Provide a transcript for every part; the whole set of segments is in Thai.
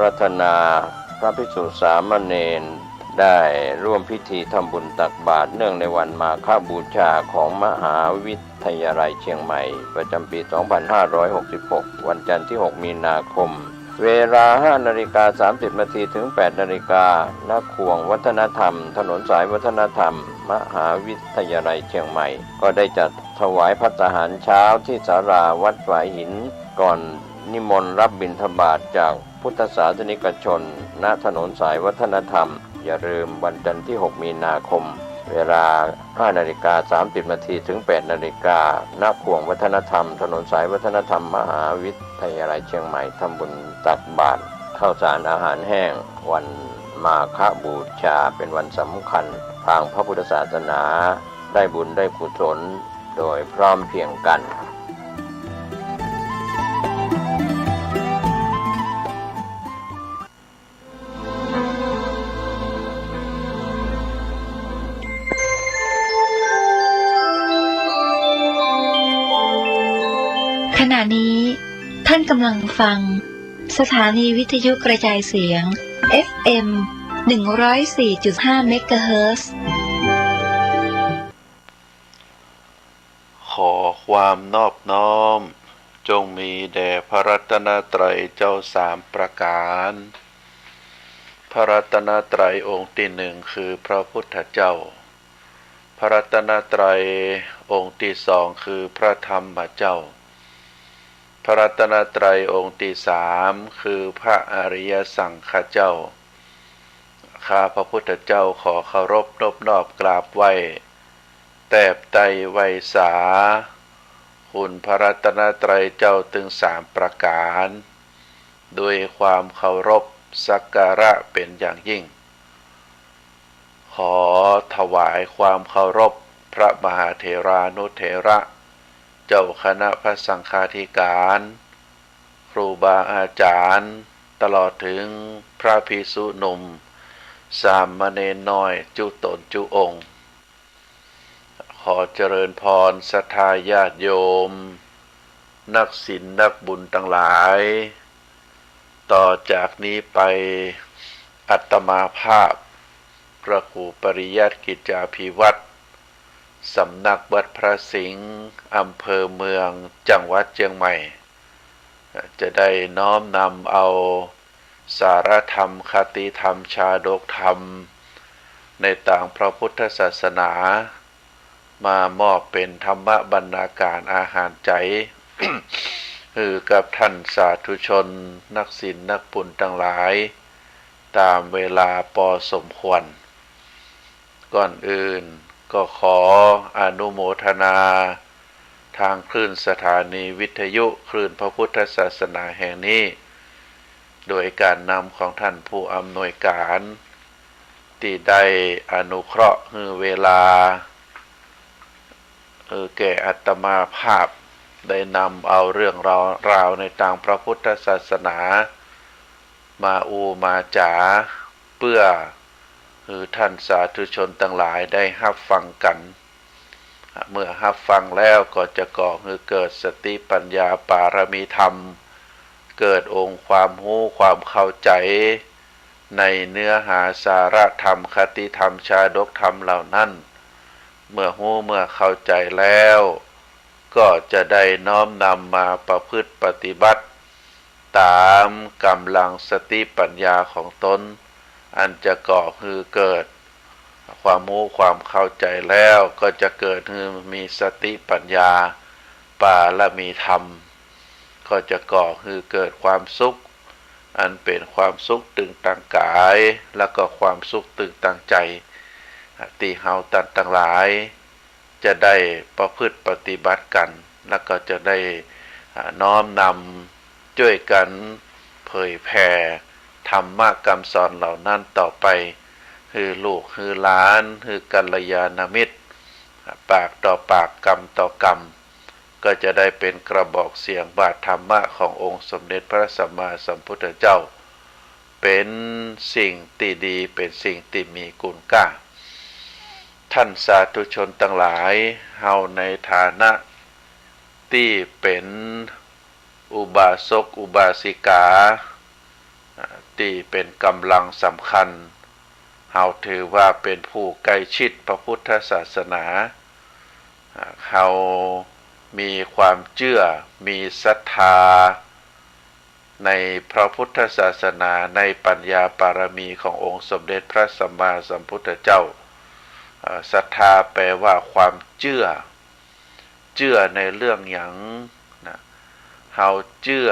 รัตนาพระภิกษุสามเณรได้ร่วมพิธีทำบุญตักบาตรเนื่องในวันมาฆบูชาของมหาวิทยาลัยเชียงใหม่ประจำปี 2566 วันจันทร์ที่ 6 มีนาคม เวลา 5:30 นาทีถึง 8 นาฬิกา ณ ขวงวัฒนธรรม ถนนสายวัฒนธรรม มหาวิทยาลัยเชียงใหม่ ก็ได้จัดถวายภัตตาหารเช้าที่ศาลาวัดฝายหินก่อนนิมนต์รับบิณฑบาตจากพุทธศาสนิกชน ณ ถนนสายวัฒนธรรม อย่าลืมวันจันทร์ที่ 6 มีนาคม เวลา 5:30 นาทีถึง 8 นาฬิกา ณ ขวงวัฒนธรรม ถนนสายวัฒนธรรม มหาวิทยาลัยเชียงใหม่ ทำบุญตักบาตรข้าวสารอาหารแห้งวันมาฆบูชาเป็นวันสำคัญทางพระพุทธศาสนาได้บุญได้กุศลโดยพร้อมเพรียงกันขณะนี้ท่านกำลังฟังสถานีวิทยุกระจายเสียง FM 104.5 เมกะเฮิรตซ์ขอความนอบน้อมจงมีแด่พระรัตนตรัยเจ้าสามประการพระรัตนตรัยองค์ที่หนึ่งคือพระพุทธเจ้าพระรัตนตรัยองค์ที่สองคือพระธรรมเจ้าพระรัตนตรัยองค์ที่สามคือพระอริยสังฆเจ้าข้าพระพุทธเจ้าขอเคารพนบนอบกราบไหว้แตบไตรไวสาคุณพระรัตนตรัยเจ้าถึงสามประการด้วยความเคารพสักการะเป็นอย่างยิ่งขอถวายความเคารพพระมหาเถรานุเถระเจ้าคณะพระสังฆาธิการครูบาอาจารย์ตลอดถึงพระภิกษุหนุ่มสามเณรน้อยจุตนจุองค์ขอเจริญพรศรัทธาญาติโยมนักศีลนักบุญทั้งหลายต่อจากนี้ไปอาตมาภาพพระครูปริยัติกิจจาภิวัตรสำนักวัดพระสิงห์อำเภอเมืองจังหวัดเชียงใหม่จะได้น้อมนำเอาสารธรรมคติธรรมชาดกธรรมในต่างพระพุทธศาสนามามอบเป็นธรรมบรรณาการอาหารใจ คือกับท่านสาธุชนนักศีลนักบุญทั้งหลายตามเวลาพอสมควรก่อนอื่นก็ขออนุโมทนาทางคลื่นสถานีวิทยุคลื่นพระพุทธศาสนาแห่งนี้โดยการนำของท่านผู้อำนวยการที่ได้อนุเคราะห์ให้เวลาแก่อาตมาภาพได้นำเอาเรื่องราวในทางพระพุทธศาสนามามาจ๋าเพื่อท่านสาธุชนทั้งหลายได้รับฟังกันเมื่อรับฟังแล้วก็จะก่อให้เกิดสติปัญญาปารมีธรรมเกิดองค์ความรู้ความเข้าใจในเนื้อหาสาระธรรมคติธรรมชาดกธรรมเหล่านั้นเมื่อรู้เมื่อเข้าใจแล้วก็จะได้น้อมนำมาประพฤติปฏิบัติตามกำลังสติปัญญาของตนอันจะก่อให้เกิดความรู้ความเข้าใจแล้วก็จะเกิดให้มีสติปัญญาปารมีธรรมก็จะก่อให้เกิดความสุขอันเป็นความสุขตึงต่างกายแล้วก็ความสุขตึงต่างใจที่เฮาตัดทั้งหลายจะได้ประพฤติปฏิบัติกันแล้วก็จะได้น้อมนำช่วยกันเผยแผ่ธรรมะคำสอนเหล่านั้นต่อไปคือลูกคือหลานคือกัลยาณมิตรปากต่อปากกรรมต่อกรรมก็จะได้เป็นกระบอกเสียงบาทธรรมะขององค์สมเด็จพระสัมมาสัมพุทธเจ้าเป็นสิ่งที่ดีเป็นสิ่งที่มีคุณค่าท่านสาธุชนทั้งหลายเฮาในฐานะที่เป็นอุบาสกอุบาสิกา ที่เป็นกำลังสำคัญเฮาถือว่าเป็นผู้ใกล้ชิดพระพุทธศาสนาเฮามีความเชื่อมีศรัทธาในพระพุทธศาสนาในปัญญาปารมีขององค์สมเด็จพระสัมมาสัมพุทธเจ้าศรัทธาแปลว่าความเชื่อในเรื่องหยังนะเฮาเชื่อ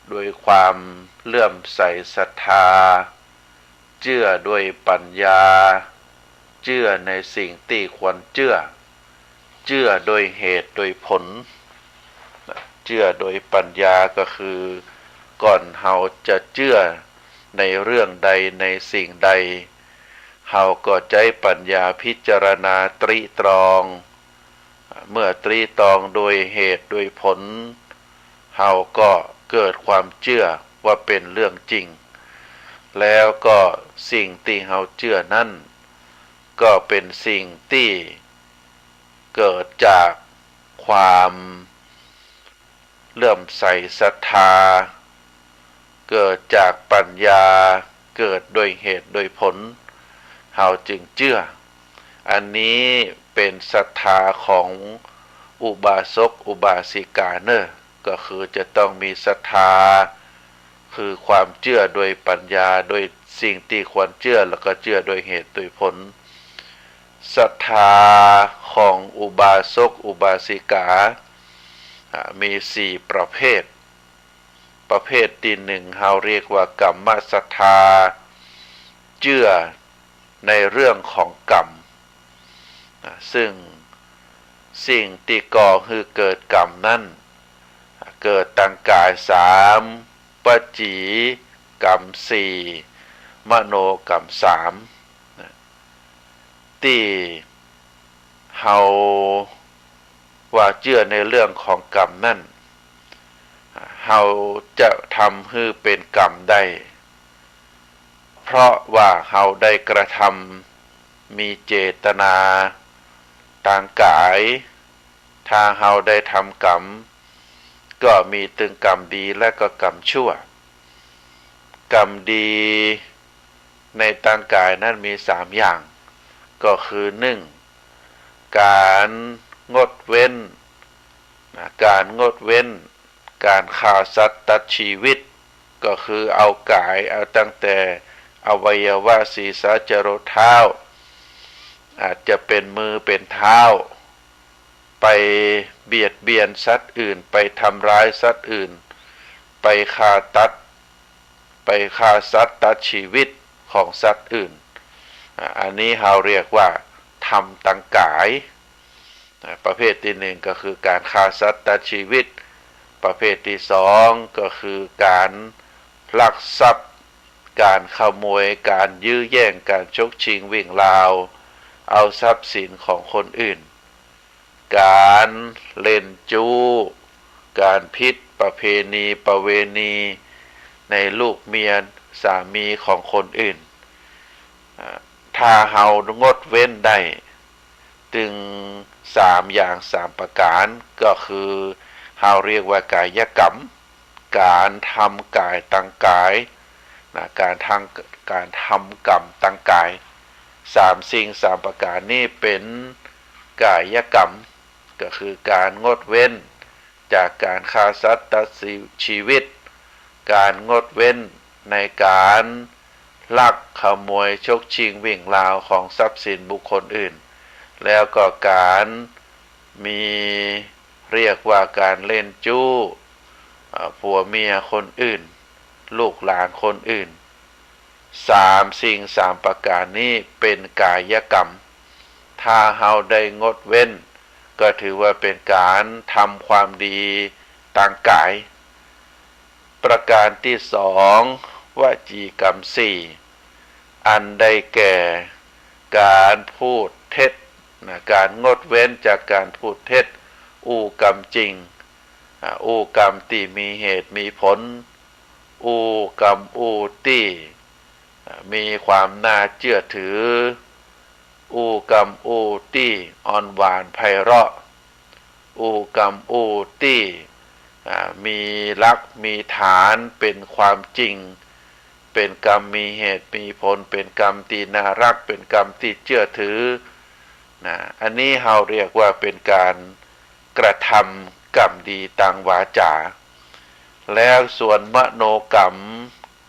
โดยความเลื่อมใสศรัทธาเชื่อด้วยปัญญาเชื่อในสิ่งที่ควรเชื่อโดยเหตุโดยผลเชื่อโดยปัญญาก็คือก่อนเฮาจะเชื่อในเรื่องใดในสิ่งใดเฮาก็ใช้ปัญญาพิจารณาตรีตรองเมื่อตรีตรองโดยเหตุโดยผลเฮาก็เกิดความเชื่อว่าเป็นเรื่องจริงแล้วก็สิ่งที่เฮาเชื่อนั้นก็เป็นสิ่งที่เกิดจากความเลื่อมใสศรัทธาเกิดจากปัญญาเกิดโดยเหตุโดยผลเฮาจึงเชื่ออันนี้เป็นศรัทธาของอุบาสกอุบาสิกาเนอะก็คือจะต้องมีศรัทธาคือความเชื่อโดยปัญญาโดยสิ่งที่ควรเชื่อแล้วก็เชื่อโดยเหตุโดยผลศรัทธาของอุบาสกอุบาสิกามี4ประเภทที่หนึ่งเราเรียกว่ากัมมศรัทธาเชื่อในเรื่องของกรรมซึ่งสิ่งที่ก่อคือเกิดกรรมนั้นเกิดตั้งกาย3วจีกรรม4มโนกรรม3ที่เฮาว่าเชื่อในเรื่องของกรรมนั่นเฮาจะทำให้เป็นกรรมได้เพราะว่าเฮาได้กระทำมีเจตนาทางกายถ้าเฮาได้ทำกรรมก็มีตึงกรรมดีและก็กรรมชั่วกรรมดีในทางกายนั้นมี3อย่างก็คือ1การงดเว้นการฆ่าสัตว์ตัดชีวิตก็คือเอากายเอาตั้งแต่อวัยวะศีรษะจรดเท้าอาจจะเป็นมือเป็นเท้าไปเบียดเบียนสัตว์อื่นไปทำร้ายสัตว์อื่นไปฆ่าสัตว์ตัดชีวิตของสัตว์อื่นอันนี้เราเรียกว่าทำทางกายประเภทที่1ก็คือการฆ่าสัตว์ตัดชีวิตประเภทที่2ก็คือการลักทรัพย์การขโมยการยื้อแย่งการชกชิงวิ่งราวเอาทรัพย์สินของคนอื่นการเล่นจู้การผิดประเพณีประเวณีในลูกเมียสามีของคนอื่นถ้าเฮางดเว้นได้ถึง3อย่าง3ประการก็คือเฮาเรียกว่ากายกรรมการทำกายตั้งกายการทำกรรมตั้งกาย3สิ่ง3ประการนี้เป็นกายกรรมก็คือการงดเว้นจากการฆ่าสัตว์ตัดชีวิตการงดเว้นในการลักขโมยชกชิงวิ่งราวของทรัพย์สินบุคคลอื่นแล้วก็การมีเรียกว่าการเล่นจู้ผัวเมียคนอื่นลูกหลานคนอื่น3สิ่ง3ประการนี้เป็นกายกรรมถ้าเฮาได้งดเว้นก็ถือว่าเป็นการทำความดีทางกายประการที่2วจีกรรม4อันได้แก่การพูดเท็จการงดเว้นจากการพูดเท็จอู้กรรมจริงอู้กรรมที่มีเหตุมีผลอู้กรรมอู้ที่มีความน่าเชื่อถืออู้กรรมอู้ที่อ่อนหวานไพเราะอู้กรรมอู้ที่ มีหลักมีฐานเป็นความจริงเป็นกรรมมีเหตุมีผลเป็นกรรมที่น่ารักเป็นกรรมที่เชื่อถือนะอันนี้เราเรียกว่าเป็นการกระทำกรรมดีทางวาจาแล้วส่วนมโนกรรม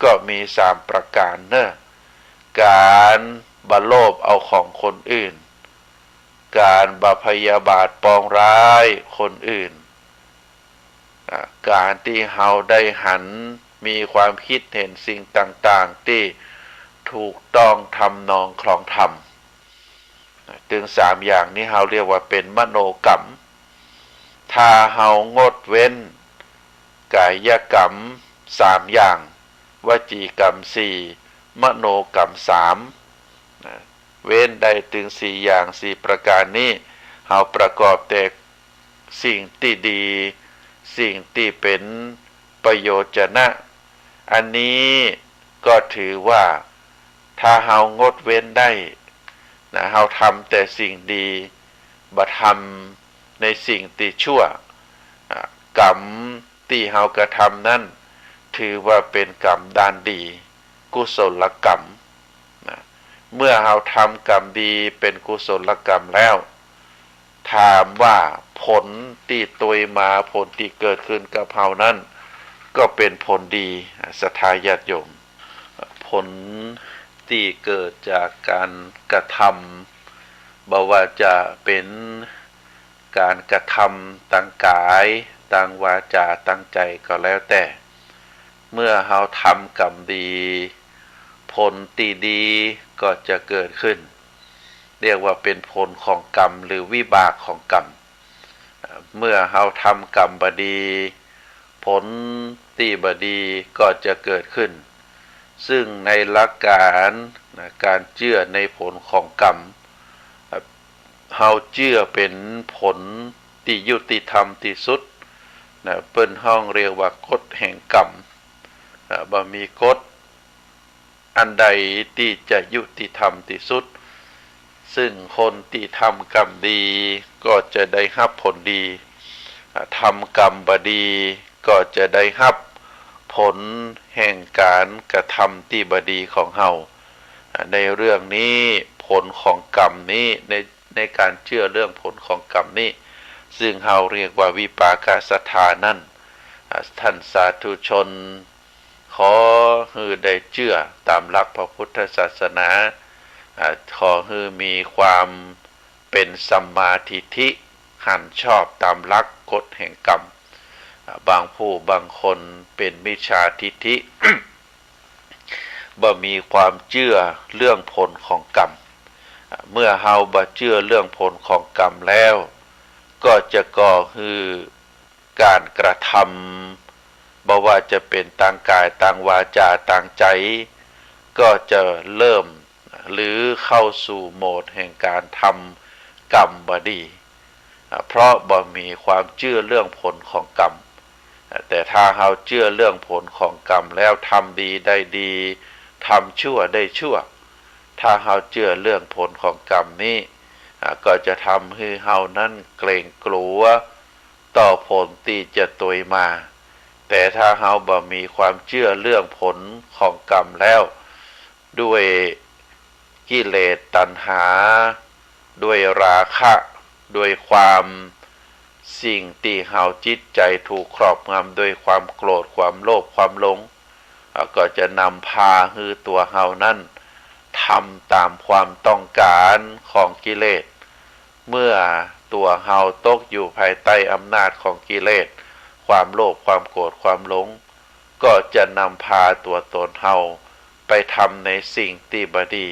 ก็มี3ประการเนอะการบัโลภเอาของคนอื่นการบพยาบาทปองร้ายคนอื่นการที่เราได้หันมีความคิดเห็นสิ่งต่างๆที่ถูกต้องทำนองครองธรรมถึง3อย่างนี้เราเรียกว่าเป็นมโนกรรมถ้าเรางดเว้นกายกรรม3อย่างวจีกรรม4มโนกรรม3เว้นได้ถึง4อย่าง4ประการนี้เราประกอบแต่สิ่งที่ดีสิ่งที่เป็นประโยชน์นะอันนี้ก็ถือว่าถ้าเรางดเว้นได้นะเราทำแต่สิ่งดีบ่ทำในสิ่งที่ชั่วกรรมที่เรากระทำนั้นถือว่าเป็นกรรมด้านดีกุศลกรรมนะเมื่อเราทำกรรมดีเป็นกุศลกรรมแล้วถามว่าผลที่ตัวมาผลที่เกิดขึ้นกับเรานั้นก็เป็นผลดีศรัทธาญาติโยมผลที่เกิดจากการกระทำบ่ว่าจะเป็นการกระทำทางกายทางวาจาทางใจก็แล้วแต่เมื่อเราทำกรรมดีผลที่ดีก็จะเกิดขึ้นเรียกว่าเป็นผลของกรรมหรือวิบากของกรรมเมื่อเราทำกรรมบดีผลที่บดีก็จะเกิดขึ้นซึ่งในหลักการการเชื่อในผลของกรรมเราเชื่อเป็นผลที่ยุติธรรมที่สุดเปิ้นห้องเรียกว่ากฎแห่งกรรมบ่มีกฎอันใดที่จะยุติธรรมที่สุดซึ่งคนที่ทำกรรมดีก็จะได้รับผลดีทำกรรมบดีก็จะได้รับผลแห่งการกระทำที่บดีของเฮาในเรื่องนี้ผลของกรรมนี้ในการเชื่อเรื่องผลของกรรมนี้ซึ่งเฮาเรียกว่าวิปากศรัทธานั่นท่านสาธุชนขอให้ได้เชื่อตามหลักพระพุทธศาสนาขอให้มีความเป็นสัมมาทิฏฐิหันชอบตามหลักกฎแห่งกรรมบางผู้บางคนเป็นมิจฉาทิฏฐิ บ่มีความเชื่อเรื่องผลของกรรมเมื่อเฮาบ่เชื่อเรื่องผลของกรรมแล้วก็จะก่อให้การกระทำบ่ว่าจะเป็นทางกายทางวาจาทางใจก็จะเริ่มหรือเข้าสู่โหมดแห่งการทำกรรมบดีเพราะบ่มีความเชื่อเรื่องผลของกรรมแต่ถ้าเราเชื่อเรื่องผลของกรรมแล้วทำดีได้ดีทำชั่วได้ชั่วถ้าเราเชื่อเรื่องผลของกรรมนี้ก็จะทำให้เรานั้นเกรงกลัวต่อผลที่จะตวยมาแต่ถ้าเราบ่มีความเชื่อเรื่องผลของกรรมแล้วด้วยกิเลสตัณหาด้วยราคะด้วยความสิ่งที่เฮาจิตใจถูกครอบงำด้วยความโกรธความโลภความหลงก็จะนำพาให้ตัวเฮานั้นทำตามความต้องการของกิเลสเมื่อตัวเฮาตกอยู่ภายใต้อำนาจของกิเลสความโลภความโกรธความหลงก็จะนำพาตัวตนเฮาไปทำในสิ่งที่บ่ดี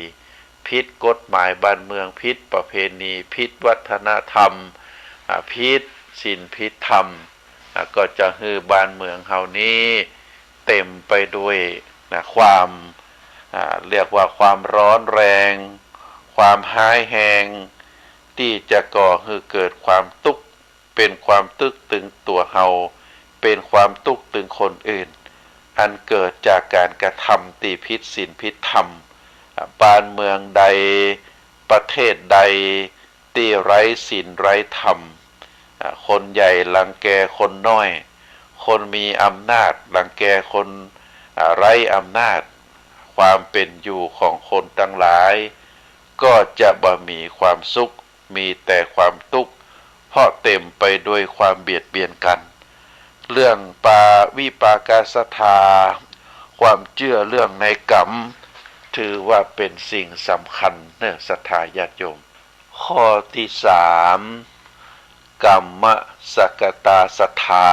ผิดกฎหมายบ้านเมืองผิดประเพณีผิดวัฒนธรรมผิดศีลผิดธรรมก็จะให้บ้านเมืองเฮานี้เต็มไปด้วยความเรียกว่าความร้อนแรงความห้ายแหงที่จะก่อให้เกิดความทุกข์เป็นความตึกตึงตัวเฮาเป็นความทุกข์ตึงคนอื่นอันเกิดจากการกระทำที่ผิดศีลผิดธรรมบ้านเมืองใดประเทศใดที่ไร้ศีลไร้ธรรมคนใหญ่รังแกคนน้อย คนมีอำนาจรังแกคนไร้อำนาจความเป็นอยู่ของคนทั้งหลายก็จะบ่มีความสุขมีแต่ความทุกข์เพราะเต็มไปด้วยความเบียดเบียนกันเรื่องวิปากาสธาความเชื่อเรื่องในกรรมถือว่าเป็นสิ่งสำคัญเนอะศรัทธาญาติโยมข้อที่3กรรมสกตาศรัทธา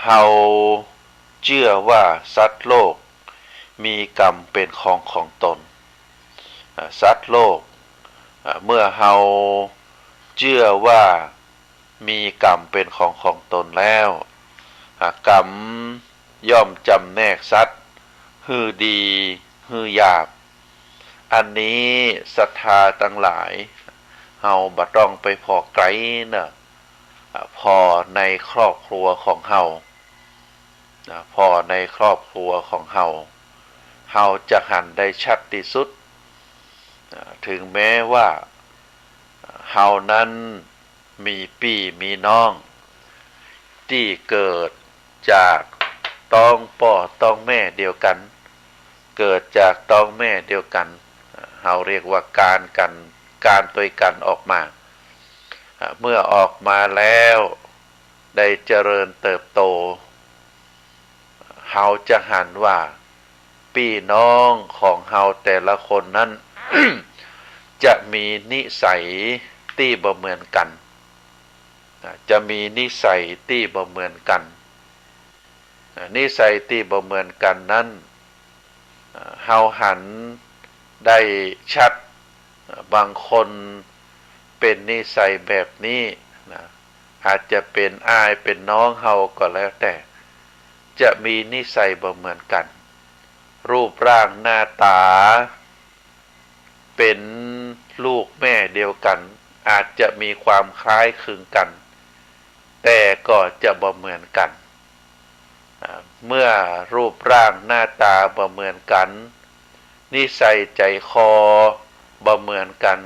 เฮาเชื่อว่าสัตว์โลกมีกรรมเป็นของตนสัตว์โลกเมื่อเฮาเชื่อว่ามีกรรมเป็นของตนแล้วกรรมย่อมจำแนกสัตว์ฮือดีฮือหยาบอันนี้ศรัทธาทั้งหลายเฮาบ่ต้องไปพอไกลนะพอในครอบครัวของเฮาพอในครอบครัวของเฮาจะหันได้ชัดที่สุดถึงแม้ว่าเฮานั้นมีพี่มีน้องที่เกิดจากต้องพ่อต้องแม่เดียวกันเกิดจากต้องแม่เดียวกันเฮาเรียกว่าการตัวกันออกมาเมื่อออกมาแล้วได้เจริญเติบโตเฮาจะหันว่าพี่น้องของเฮาแต่ละคนนั้น จะมีนิสัยที่บ่เหมือนกันจะมีนิสัยที่บ่เหมือนกันนิสัยที่บ่เหมือนกันนั้นเฮาหันได้ชัดบางคนเป็นนิสัยแบบนี้อาจจะเป็นอ้ายเป็นน้องเฮาก็แล้วแต่จะมีนิสัยบ่เหมือนกันรูปร่างหน้าตาเป็นลูกแม่เดียวกันอาจจะมีความคล้ายคลึงกันแต่ก็จะบ่เหมือนกันเมื่อรูปร่างหน้าตาบ่เหมือนกันนิสัยใจคอบ่เหมือนกัน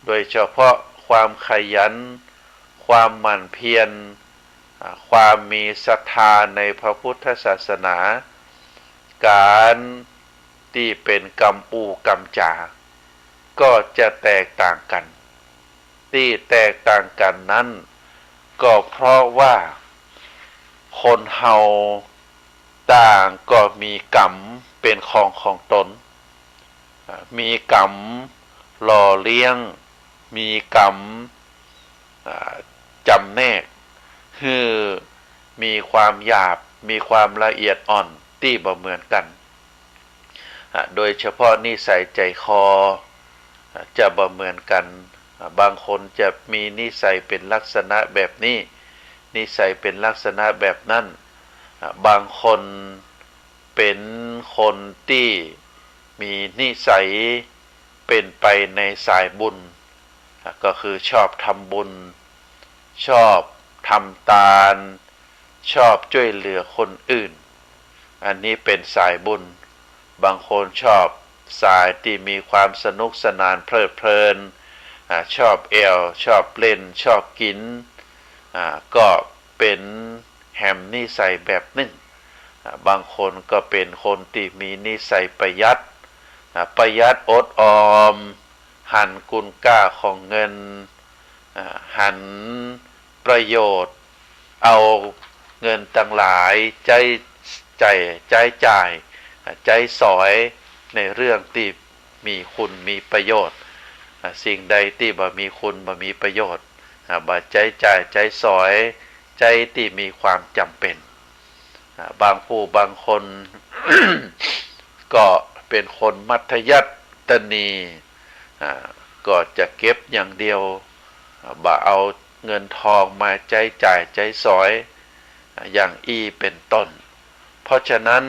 โดยเฉพาะความขยันความหมั่นเพียรความมีศรัทธาในพระพุทธศาสนาการที่เป็นกรรมอูกรรมจาก็จะแตกต่างกันที่แตกต่างกันนั้นก็เพราะว่าคนเฮาต่างก็มีกรรมเป็นของตนมีกรรมหล่อเลี้ยงมีกรรมจำแนกคือมีความหยาบมีความละเอียดอ่อนที่บ่เหมือนกันโดยเฉพาะนิสัยใจคอจะบ่เหมือนกันบางคนจะมีนิสัยเป็นลักษณะแบบนี้นิสัยเป็นลักษณะแบบนั้นบางคนเป็นคนที่มีนิสัยเป็นไปในสายบุญก็คือชอบทำบุญชอบทำทานชอบช่วยเหลือคนอื่นอันนี้เป็นสายบุญบางคนชอบสายที่มีความสนุกสนานเพลิดเพลินชอบชอบเล่นชอบกินก็เป็นแหมนิสัยแบบหนึ่งบางคนก็เป็นคนที่มีนิสัยประหยัดอดออมหันคุณค่าของเงินหันประโยชน์เอาเงินต่างหลายใจจ่ายใจสอยในเรื่องที่มีคุณมีประโยชน์สิ่งใดที่บ่มีคุณบ่มีประโยชน์บ่ใจจ่ายใจสอยใจที่มีความจำเป็นบางผู้บางคน ก็เป็นคนมัธยัสถนีก็จะเก็บอย่างเดียวบ่เอาเงินทองมาใจจ่ายใจสอยอย่างเป็นต้นเพราะฉะนั้น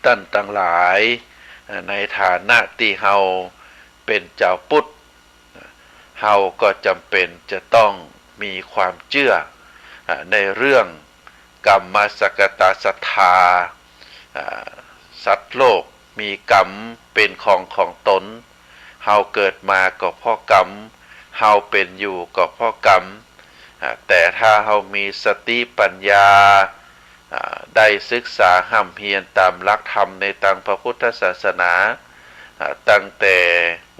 ท่านทั้งหลายในฐานะที่เฮาเป็นเจ้าพุทธเฮาก็จำเป็นจะต้องมีความเชื่อในเรื่องกรรมสกตาศรัทธาสัตว์โลกมีกรรมเป็นของตนเฮาเกิดมาก็เพราะกรรมเฮาเป็นอยู่ก็เพราะกรรม แต่ถ้าเรามีสติปัญญาได้ศึกษาห้ำเพียรตามหลักธรรมในทางพระพุทธศาสนาตั้งแต่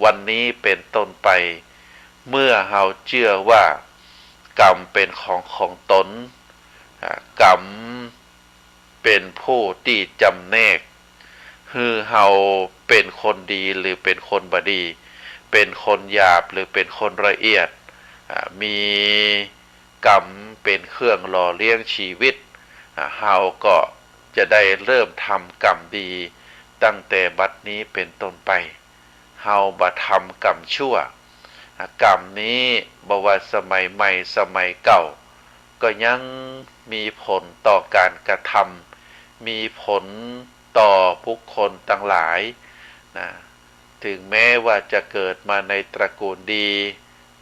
วันนี้เป็นต้นไปเมื่อเราเชื่อว่ากรรมเป็นของตนกรรมเป็นผู้ที่จำแนกคือเราเป็นคนดีหรือเป็นคนบดีเป็นคนหยาบหรือเป็นคนละเอียดมีกรรมเป็นเครื่องหล่อเลี้ยงชีวิตเราก็จะได้เริ่มทำกรรมดีตั้งแต่บัดนี้เป็นต้นไปเฮาบ่ทำกรรมชั่วกรรมนี้บ่ว่าสมัยใหม่สมัยเก่าก็ยังมีผลต่อการกระทำมีผลต่อบุคคลทั้งหลายนะถึงแม้ว่าจะเกิดมาในตระกูลดี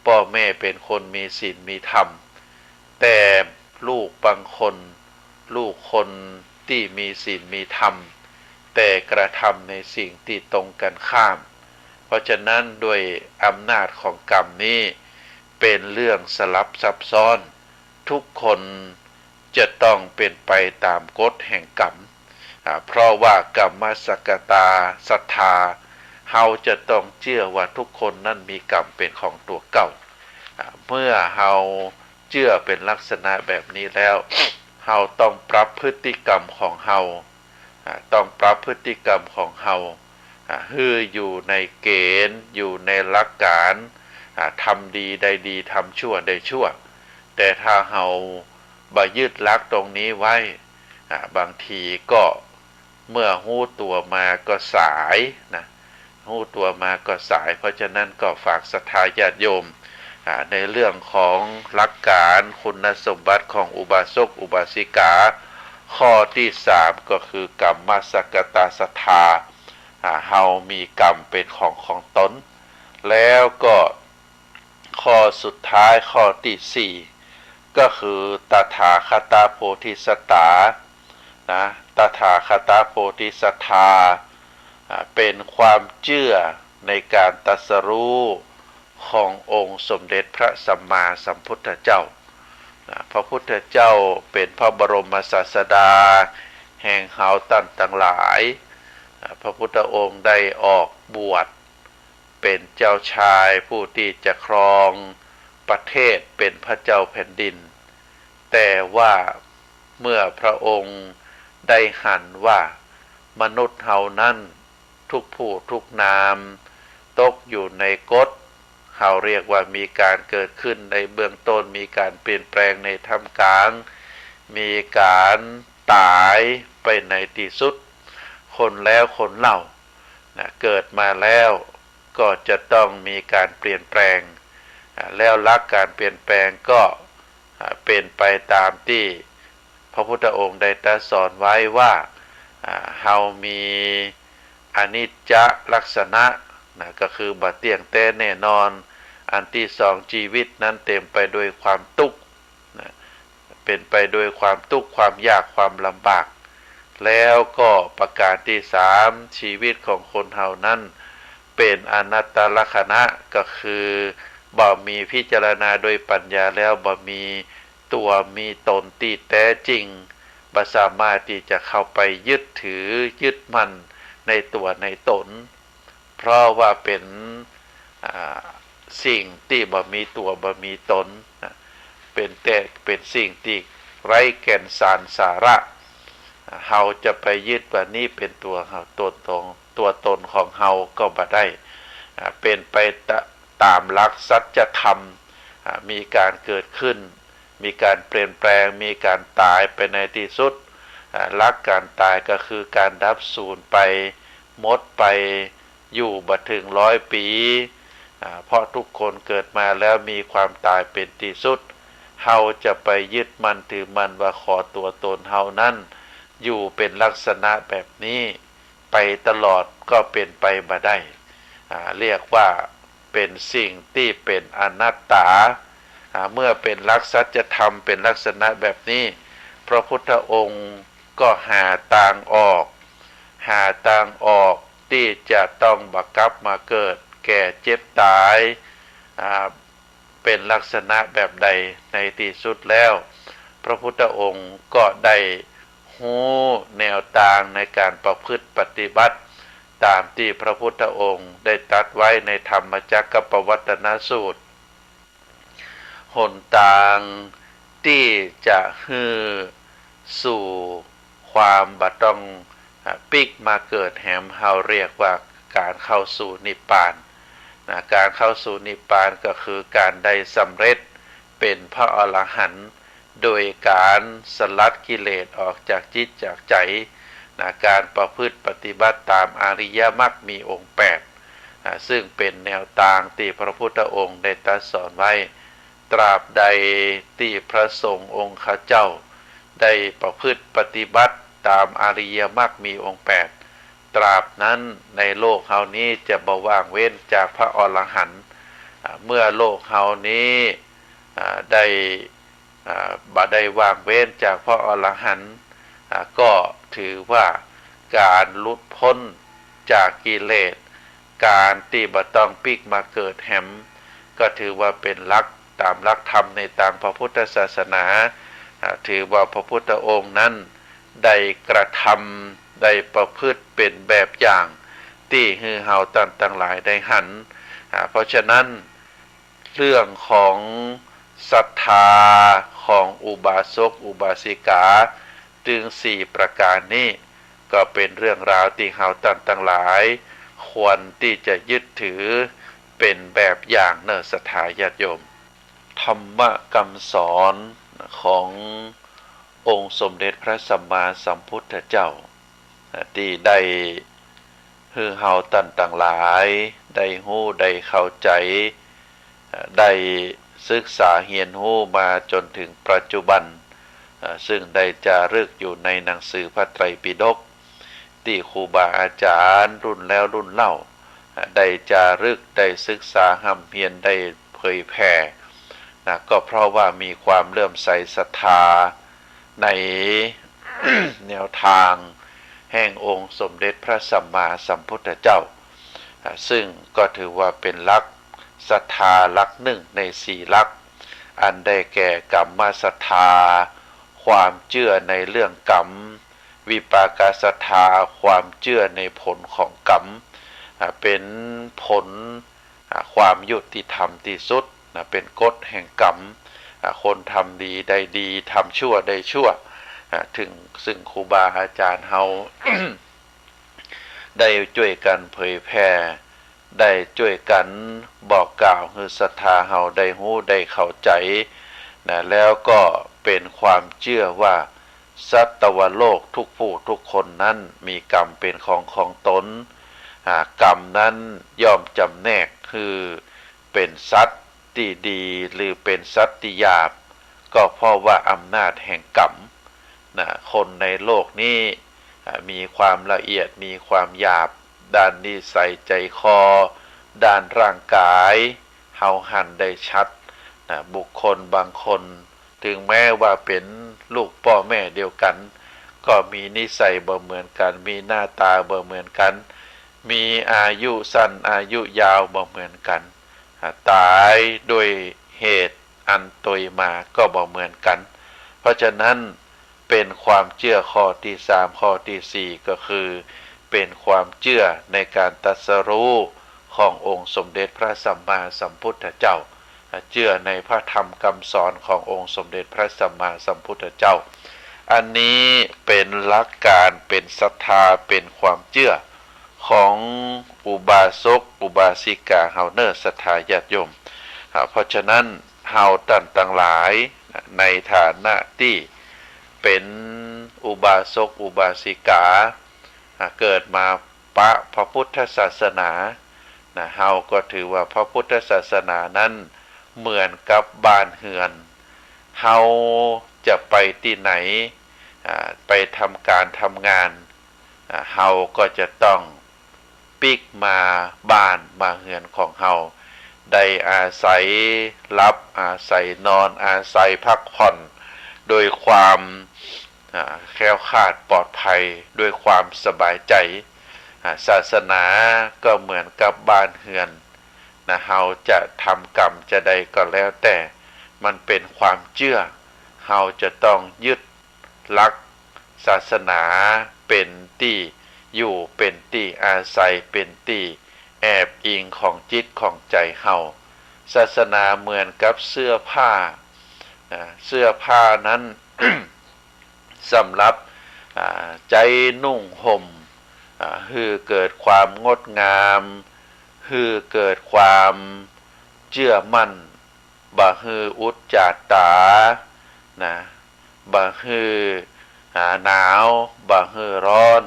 พ่อแม่เป็นคนมีศีลมีธรรมแต่ลูกบางคนลูกคนที่มีศีลมีธรรมแต่กระทำในสิ่งที่ตรงกันข้ามเพราะฉะนั้นด้วยอำนาจของกรรมนี้เป็นเรื่องสลับซับซ้อนทุกคนจะต้องเป็นไปตามกฎแห่งกรรมเพราะว่ากรรมสกตาศรัทธาเฮาจะต้องเชื่อว่าทุกคนนั้นมีกรรมเป็นของตัวเก่าเมื่อเฮาเชื่อเป็นลักษณะแบบนี้แล้วเฮาต้องปรับพฤติกรรมของเฮาต้องปรับพฤติกรรมของเฮาให้อยู่ในเกณฑ์อยู่ในหลักการทำดีได้ดีทำชั่วได้ชั่วแต่ถ้าเฮาบ่ยึดหลักตรงนี้ไว้บางทีก็เมื่อหู้ตัวมาก็สายนะหู้ตัวมาก็สายเพราะฉะนั้นก็ฝากศรัทธาญาติโยมในเรื่องของหลักการคุณสมบัติของอุบาสกอุบาสิกาข้อที่3ก็คือกรรมสกตาศรัทธาเฮามีกรรมเป็นของตนแล้วก็ข้อสุดท้ายข้อที่4ก็คือตถาคตโพธิสัตตานะตถาคตโพธิสัตถาเป็นความเชื่อในการตรัสรู้ขององค์สมเด็จพระสัมมาสัมพุทธเจ้าพระพุทธเจ้าเป็นพระบรมศาสดาแห่งเฮาท่านทั้งหลายพระพุทธองค์ได้ออกบวชเป็นเจ้าชายผู้ที่จะครองประเทศเป็นพระเจ้าแผ่นดินแต่ว่าเมื่อพระองค์ได้หันว่ามนุษย์เฮานั้นทุกผู้ทุกนามตกอยู่ในกฎเฮาเรียกว่ามีการเกิดขึ้นในเบื้องต้นมีการเปลี่ยนแปลงในท่ามกลางมีการตายไปในที่สุดคนแล้วคนเล่าเกิดมาแล้วก็จะต้องมีการเปลี่ยนแปลงแล้วหลักการเปลี่ยนแปลงก็เป็นไปตามที่พระพุทธองค์ได้ตรัสสอนไว้ว่าเฮามีอนิจจลักษณะก็คือบ่เที่ยงแท้แน่นอนอันที่สองชีวิตนั้นเต็มไปด้วยความทุกข์เป็นไปด้วยความทุกข์ความยากความลำบากแล้วก็ประการที่3ชีวิตของคนเฮานั้นเป็นอนัตตลักษณะก็คือบ่มีพิจารณาโดยปัญญาแล้วบ่มีตัวมีตนที่แท้จริงบ่สามารถที่จะเข้าไปยึดถือยึดมั่นในตัวในตนเพราะว่าเป็นสิ่งที่บ่มีตัวบ่มีตนเป็นสิ่งที่ไร้แก่นสารสาระเฮาจะไปยึดว่านี่เป็นตัวเฮาตัวตนของเฮาก็บ่ได้เป็นไปตามหลักสัจธรรมมีการเกิดขึ้นมีการเปลี่ยนแปลงมีการตายไปในที่สุดหลักการตายก็คือการดับสูญไปหมดไปอยู่บ่ถึง100 ปีเพราะทุกคนเกิดมาแล้วมีความตายเป็นที่สุดเฮาจะไปยึดมั่นถือมั่นว่าขอตัวตนเฮานั้นอยู่เป็นลักษณะแบบนี้ไปตลอดก็เป็นไปบ่ได้เรียกว่าเป็นสิ่งที่เป็นอนัตตาเมื่อเป็นหลักสัจธรรมเป็นลักษณะแบบนี้พระพุทธองค์ก็หาทางออกที่จะต้องบังคับมาเกิดแก่เจ็บตายไป เป็นลักษณะแบบใดในที่สุดแล้วพระพุทธองค์ก็ได้รู้แนวทางในการประพฤติปฏิบัติตามที่พระพุทธองค์ได้ตรัสไว้ในธรรมจักรปวัตตนสูตรหนทางที่จะฮือสู่ความบ่ต้องปิกมาเกิดแหมเฮาเรียกว่าการเข้าสู่นิพพานการเข้าสู่นิพพานก็คือการได้สำเร็จเป็นพระอรหันต์โดยการสลัดกิเลสออกจากจิตจากใจการประพฤติปฏิบัติตามอริยมรรคมีองค์8ซึ่งเป็นแนวทางที่พระพุทธองค์ได้ตรัสสอนไว้ตราบใดที่พระสงฆ์องค์ข้าเจ้าได้ประพฤติปฏิบัติตามอริยมรรคมีองค์8ตราบนั้นในโลกเฮานี้จะบ่ว่างเว้นจากพระอรหันต์เมื่อโลกเฮานี้ได้บ่ได้ว่างเว้นจากพระอรหันต์ก็ถือว่าการหลุดพ้นจากกิเลสการที่บ่ต้องปิกมาเกิดแหมก็ถือว่าเป็นหลักตามหลักธรรมในทางพระพุทธศาสนาถือว่าพระพุทธองค์นั้นได้กระทำได้ประพฤติเป็นแบบอย่างที่ฮือเฮาท่านทั้งหลายได้หันเพราะฉะนั้นเรื่องของศรัทธาของอุบาสกอุบาสิกาถึง4ประการนี้ก็เป็นเรื่องราวที่เฮาท่านทั้งหลายควรที่จะยึดถือเป็นแบบอย่างเนศรัทธาญาติโยมธรรมคำสอนขององค์สมเด็จพระสัมมาสัมพุทธเจ้าที่ได้ฮือเฮาท่านทั้งหลายได้ฮู้ได้เข้าใจได้ศึกษาเรียนรู้มาจนถึงปัจจุบันซึ่งได้จารึกอยู่ในหนังสือพระไตรปิฎกที่ครูบาอาจารย์รุ่นแล้วรุ่นเล่าได้จารึกได้ศึกษาหำเพียรได้เผยแผ่ก็เพราะว่ามีความเลื่อมใสศรัทธาใน แนวทางแห่งองค์สมเด็จพระสัมมาสัมพุทธเจ้าซึ่งก็ถือว่าเป็นหลักศรัทธาหลักหนึ่งใน4หลักอันได้แก่กรรมศรัทธาความเชื่อในเรื่องกรรมวิปากศรัทธาความเชื่อในผลของกรรมเป็นผลความยุติธรรมที่สุดเป็นกฎแห่งกรรมคนทำดีได้ดีทำชั่วได้ชั่วถึงซึ่งครูบาอาจารย์เฮา ได้ช่วยกันเผยแพร่ได้ช่วยกันบอกกล่าวให้ศรัทธาเฮาได้รู้ได้เข้าใจแล้วก็เป็นความเชื่อว่าสัตวโลกทุกผู้ทุกคนนั้นมีกรรมเป็นของตนกรรมนั้นย่อมจำแนกคือเป็นสัตว์ที่ดีหรือเป็นสัตว์ที่หยาบก็เพราะว่าอำนาจแห่งกรรมคนในโลกนี้มีความละเอียดมีความหยาบด้านนิสัยใจคอด้านร่างกายเฮาหันได้ชัดบุคคลบางคนถึงแม้ว่าเป็นลูกพ่อแม่เดียวกันก็มีนิสัยบ่เหมือนกันมีหน้าตาบ่เหมือนกันมีอายุสั้นอายุยาวบ่เหมือนกันตายโดยเหตุอันตยมาก็บ่เหมือนกันเพราะฉะนั้นเป็นความเชื่อข้อที่3ข้อที่4ก็คือเป็นความเชื่อในการตรัสรู้ขององค์สมเด็จพระสัมมาสัมพุทธเจ้าเชื่อในพระธรรมคำสอนขององค์สมเด็จพระสัมมาสัมพุทธเจ้าอันนี้เป็นหลักการเป็นศรัทธาเป็นความเชื่อของอุบาสกอุบาสิกาเฮาเนอศรัทธาญาติโยมเพราะฉะนั้นเฮาท่านทั้งหลายในฐานะที่เป็นอุบาสกอุบาสิกาเกิดมาปะพระพุทธศาสนาเฮาก็ถือว่าพระพุทธศาสนานั้นเหมือนกับบ้านเฮือนเฮาจะไปที่ไหนไปทำการทำงานเฮาก็จะต้องปิกมาบ้านมาเฮือนของเฮาได้อาศัยรับอาศัยนอนอาศัยพักผ่อนโดยความแคล้วคลาดปลอดภัยด้วยความสบายใจศาสนาก็เหมือนกับบ้านเฮือน นะเฮาจะทำกรรมจะใดก็แล้วแต่มันเป็นความเชื่อเฮาจะต้องยึดหลักศาสนาเป็นที่อยู่เป็นที่อาศัยเป็นที่แอบอิงของจิตของใจเฮาศาสนาเหมือนกับเสื้อผ้าเสื้อผ้านั้น สำหรับใจนุ่งห่มให้เกิดความงดงามให้เกิดความเชื่อมั่นบ่ให้อุจจาตานะบ่ให้หนาวบ่ให้ร้อน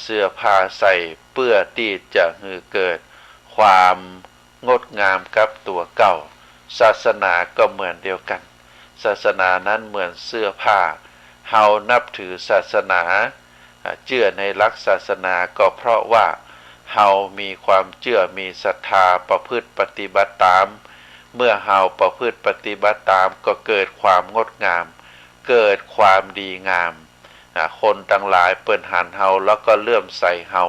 เสื้อผ้าใส่เพื่อที่จะให้เกิดความงดงามกับตัวเก่าศาสนาก็เหมือนเดียวกันศาสนานั้นเหมือนเสื้อผ้าเฮานับถือศาสนาเชื่อในหลักศาสนาก็เพราะว่าเฮามีความเชื่อมีศรัทธาประพฤติปฏิบัติตามเมื่อเฮาประพฤติปฏิบัติตามก็เกิดความงดงามเกิดความดีงามคนทั้งหลายเปิ้นหันเฮาแล้วก็เลื่อมใสเฮา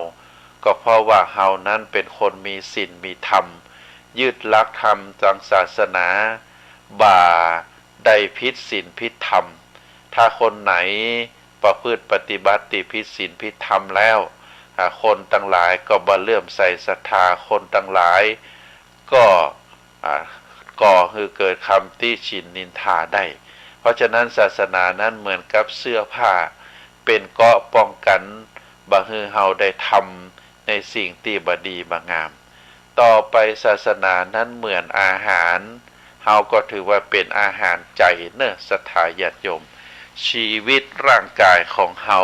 ก็เพราะว่าเฮานั้นเป็นคนมีศีลมีธรรมยึดหลักธรรมทางศาสนาบ่าได้ผิดศีลผิดธรรมถ้าคนไหนประพฤติปฏิบัติผิดศีลผิดธรรมแล้วคนทั้งหลายก็บ่เลื่อมใสศรัทธาคนทั้งหลายก็ก่อให้เกิดคำติฉินนินทาได้เพราะฉะนั้นศาสนานั้นเหมือนกับเสื้อผ้าเป็นเกราะป้องกันบ่ให้เฮาได้ทำในสิ่งที่บ่ดีบ่งามต่อไปศาสนานั้นเหมือนอาหารเฮาก็ถือว่าเป็นอาหารใจเนอะศรัทธาญาติโยมชีวิตร่างกายของเฮา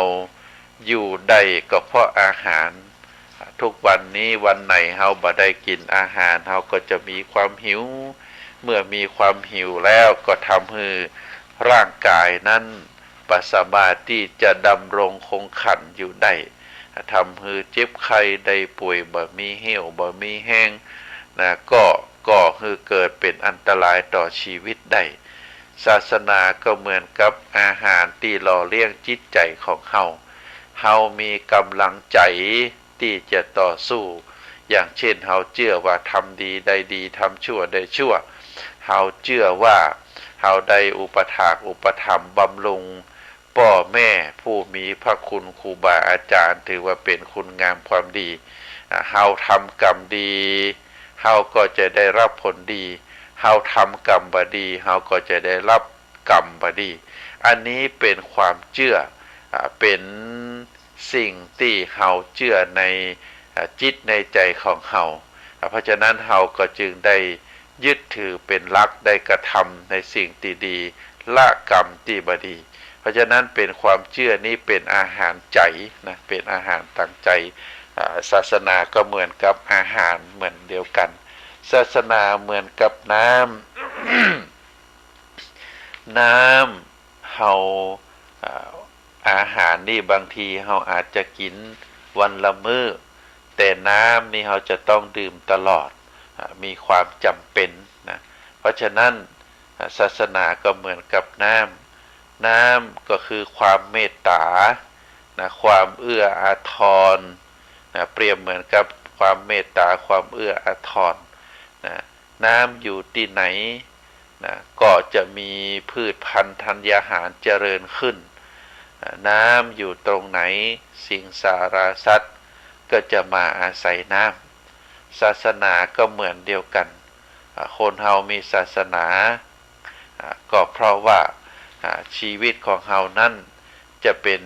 อยู่ได้ก็เพราะอาหารทุกวันนี้วันไหนเฮาบ่ได้กินอาหารเฮาก็จะมีความหิวเมื่อมีความหิวแล้วก็ทำให้ร่างกายนั้นบ่สามารถที่จะดำรงคงขันอยู่ได้ทำให้เจ็บไข้ได้ป่วยบ่มีเหี่ยวบ่มีแห้งก็คือเกิดเป็นอันตรายต่อชีวิตได้ศาสนาก็เหมือนกับอาหารที่หล่อเลี้ยงจิตใจของเฮามีกำลังใจที่จะต่อสู้อย่างเช่นเฮาเชื่อว่าทำดีได้ดีทำชั่วได้ชั่วเฮาเชื่อว่าเฮาได้อุปถากอุปถัมภ์บำรุงพ่อแม่ผู้มีพระคุณครูบาอาจารย์ถือว่าเป็นคุณงามความดีเฮาทำกรรมดีเฮาก็จะได้รับผลดีเฮาทำกรรมบดีเฮาก็จะได้รับกรรมบดีอันนี้เป็นความเชื่อเป็นสิ่งที่เฮาเชื่อในจิตในใจของเฮาเพราะฉะนั้นเฮาก็จึงได้ยึดถือเป็นหลักได้กระทำในสิ่งที่ดีละกรรมที่บดีเพราะฉะนั้นเป็นความเชื่อนี้เป็นอาหารใจนะเป็นอาหารทางใจศาสนาก็เหมือนกับอาหารเหมือนเดียวกันศาสนาเหมือนกับน้ำ น้ำเฮาอาหารนี่บางทีเฮาอาจจะกินวันละมื้อแต่น้ำนี่เฮาจะต้องดื่มตลอดมีความจำเป็นนะเพราะฉะนั้นศาสนาก็เหมือนกับน้ำก็คือความเมตตานะความเอื้ออาทรนะเปรียบเหมือนกับความเมตตาความเอื้ออาทรนะน้ำอยู่ที่ไหนนะก็จะมีพืชพันธุ์ธัญญาหารเจริญขึ้นน้ำอยู่ตรงไหนสิ่งสาราสัตว์ก็จะมาอาศัยน้ำศาสนาก็เหมือนเดียวกันคนเฮามีศาสนาก็เพราะว่าชีวิตของเฮานั้นจะเป็น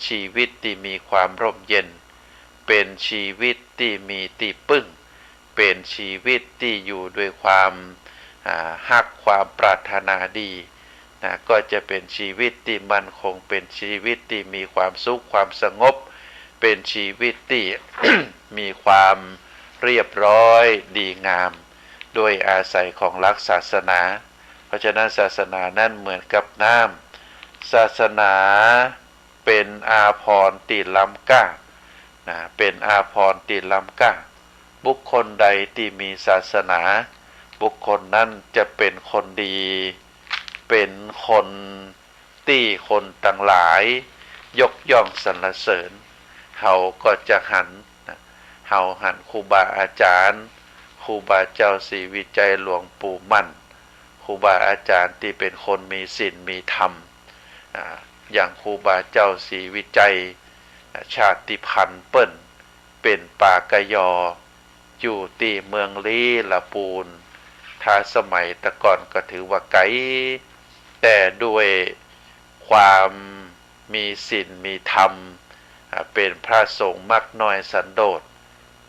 ชีวิตที่มีความร่มเย็นเป็นชีวิตที่มีที่พึ่งเป็นชีวิตที่อยู่ด้วยความฮักความปรารถนาดีก็จะเป็นชีวิตที่มั่นคงเป็นชีวิตที่มีความสุขความสงบเป็นชีวิตที่ มีความเรียบร้อยดีงามโดยอาศัยของหลักศาสนาเพราะฉะนั้นศาสนานั้นเหมือนกับน้ำศาสนาเป็นอาภรณ์ติล้ำค่าเป็นอาภรณ์ติล้ำค่าบุคคลใดที่มีศาสนาบุคคลนั้นจะเป็นคนดีเป็นคนที่คนต่างหลายยกย่องสรรเสริญเฮาก็จะหันครูบาอาจารย์ค ครูบาเจ้าศรีวิจัยหลวงปู่มั่นครูบาอาจารย์ที่เป็นคนมีศีลมีธรรมอย่างครูบาเจ้าศรีวิจัยชาติพันธุ์เปิ้นเป็นปากยออยู่ที่เมืองลีละปูนถ้าสมัยตะก่อนก็ถือว่าไกลแต่ด้วยความมีศีลมีธรรมเป็นพระสงฆ์มักน้อยสันโดษ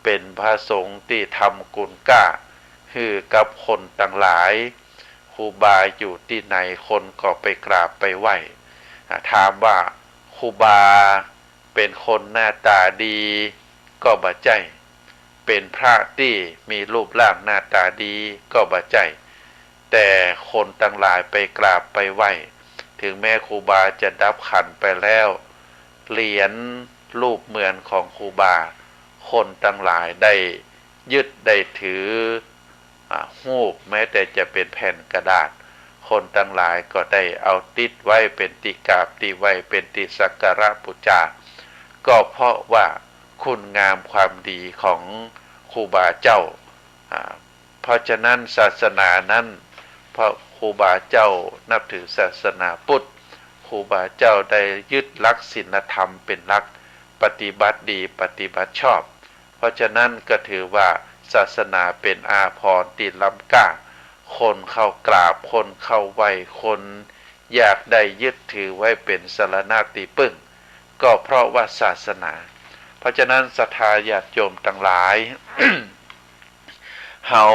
เป็นพระสงฆ์ที่ทำกุลก้าคือกับคนต่างหลายครูบาอยู่ที่ไหนคนก็ไปกราบไปไหว้ถามว่าครูบาเป็นคนหน้าตาดีก็บ่ใจเป็นพระที่มีรูปร่างหน้าตาดีก็บ่ใจแต่คนต่างหลายไปกราบไปไหว้ถึงแม้ครูบาจะดับขันไปแล้วเหรียญรูปเหมือนของครูบาคนต่างหลายได้ยึดได้ถือรูปแม้แต่จะเป็นแผ่นกระดาษคนต่างหลายก็ได้เอาติดไว้เป็นติกราบติไว้เป็นติสักการะบูชาก็เพราะว่าคุณงามความดีของครูบาเจ้าเพราะฉะนั้นศาสนานั้นเพราะครูบาเจ้านับถือศาสนาพุทธครูบาเจ้าได้ยึดหลักศีลธรรมเป็นหลักปฏิบัติดีปฏิบัติชอบเพราะฉะนั้นก็ถือว่าศาสนาเป็นอาภรณ์ที่ล้ำค่าคนเข้ากราบคนเข้าไหว้คนอยากได้ยึดถือไว้เป็นสรณะที่พึ่งก็เพราะว่าศาสนาเพราะฉะนั้นศรัทธาญาติโยมทั้งหลาย เฮา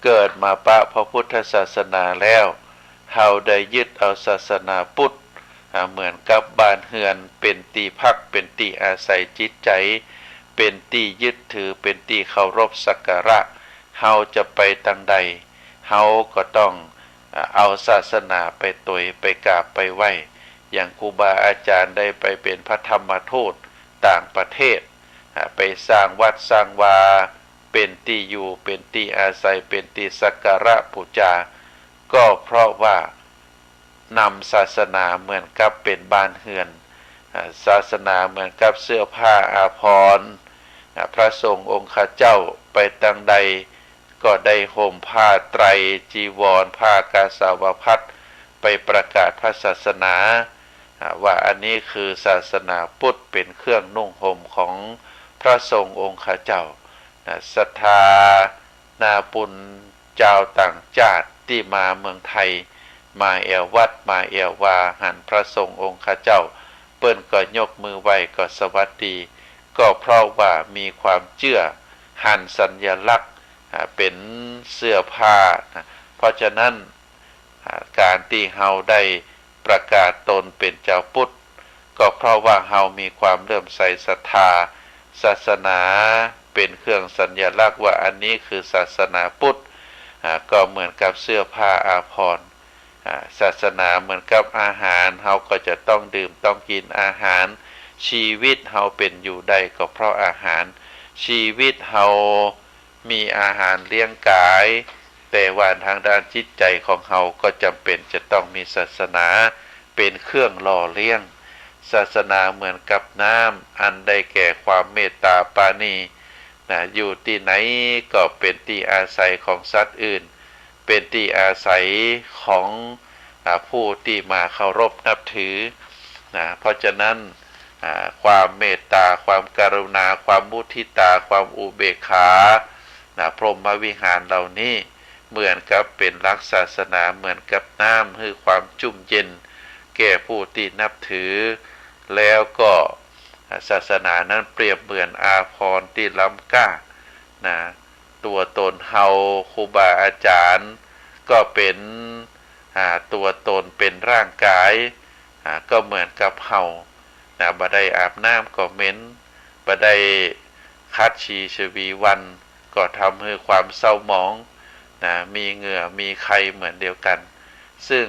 เกิดมาปะพระพุทธศาสนาแล้วเฮาได้ยึดเอาศาสนาพุทธเหมือนกับบ้านเฮือนเป็นที่พักเป็นที่อาศัยจิตใจเป็นที่ยึดถือเป็นที่เคารพสักการะเฮาจะไปทางใดเฮาก็ต้องเอาศาสนาไปตวยไปกราบไปไหว้อย่างครูบาอาจารย์ได้ไปเป็นพระธรรมทูตต่างประเทศไปสร้างวัดสร้างวาเป็นที่อยู่เป็นที่อาศัยเป็นที่สักการะบูชาก็เพราะว่านำศาสนาเหมือนกับเป็นบ้านเฮือนศาสนาเหมือนกับเสื้อผ้าอาภรณ์พระสงฆ์องค์ข้าเจ้าไปทางใดก็ได้ห่มผ้าไตรจีวรผ้ากาสาวพัสไปประกาศพระศาสนาว่าอันนี้คือศาสนาพุทธเป็นเครื่องนุ่งห่มของพระสงฆ์องค์ข้าเจ้าศรัทธานาปุณเจ้าต่างชาติที่มาเมืองไทยมาแอววัดมาแอววาหันพระสงฆ์องค์ข้าเจ้าเปิ้นก็ยกมือไหว้ก็สวัสดีก็เพราะว่ามีความเชื่อหันสัญลักษณ์เป็นเสื้อผ้าเพราะฉะนั้นการที่เฮาได้ประกาศตนเป็นเจ้าพุทธก็เพราะว่าเฮามีความเลื่อมใสศรัทธาศาสนาเป็นเครื่องสัญลักษณ์ว่าอันนี้คือศาสนาพุทธก็เหมือนกับเสื้อผ้าอาภรณ์ศาสนาเหมือนกับอาหารเฮาก็จะต้องดื่มต้องกินอาหารชีวิตเฮาเป็นอยู่ได้ก็เพราะอาหารชีวิตเฮามีอาหารเลี้ยงกายแต่ว่าทางด้านจิตใจของเฮาก็จำเป็นจะต้องมีศาสนาเป็นเครื่องหล่อเลี้ยงศาสนาเหมือนกับน้ำอันได้แก่ความเมตตาปราณีอยู่ที่ไหนก็เป็นที่อาศัยของสัตว์อื่นเป็นที่อาศัยของผู้ที่มาเคารพนับถือเพราะฉะนั้นความเมตตาความกรุณาความมุทิตาความอุเบกขาพรหมวิหารเหล่านี้เหมือนกับเป็นหลักศาสนาเหมือนกับน้ำคือความชุ่มเย็นแก่ผู้ที่นับถือแล้วก็ศาสนานั้นเปรียบเหมือนอาภรณ์ที่ล้ำค่าตัวตนเฮาครูบาอาจารย์ก็เป็นตัวตนเป็นร่างกายก็เหมือนกับเฮาบ่ได้อาบน้ำก็เหม็นบ่ได้คัดชีชวีวันก็ทำให้ความเศร้าหมองมีเหงื่อมีไข้เหมือนเดียวกันซึ่ง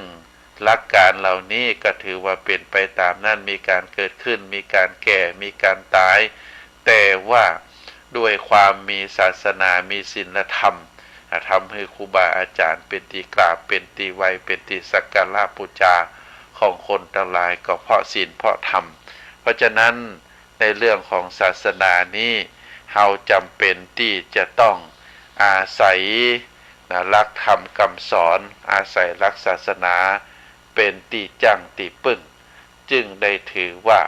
หลักการเหล่านี้ก็ถือว่าเป็นไปตามนั้นมีการเกิดขึ้นมีการแก่มีการตายแต่ว่าด้วยความมีศาสนามีศีลธรรมทำให้ครูบาอาจารย์เป็นที่กราบเป็นที่ไหว้เป็นที่สักการะบูชาของคนทั้งหลายก็เพราะศีลเพราะธรรมเพราะฉะนั้นในเรื่องของศาสนานี้เฮาจำเป็นที่จะต้อง อาศัยหลักธรรมคำสอนอาศัยหลักศาสนาเป็นตีจั่งตีปึ้งจึงได้ถือว่า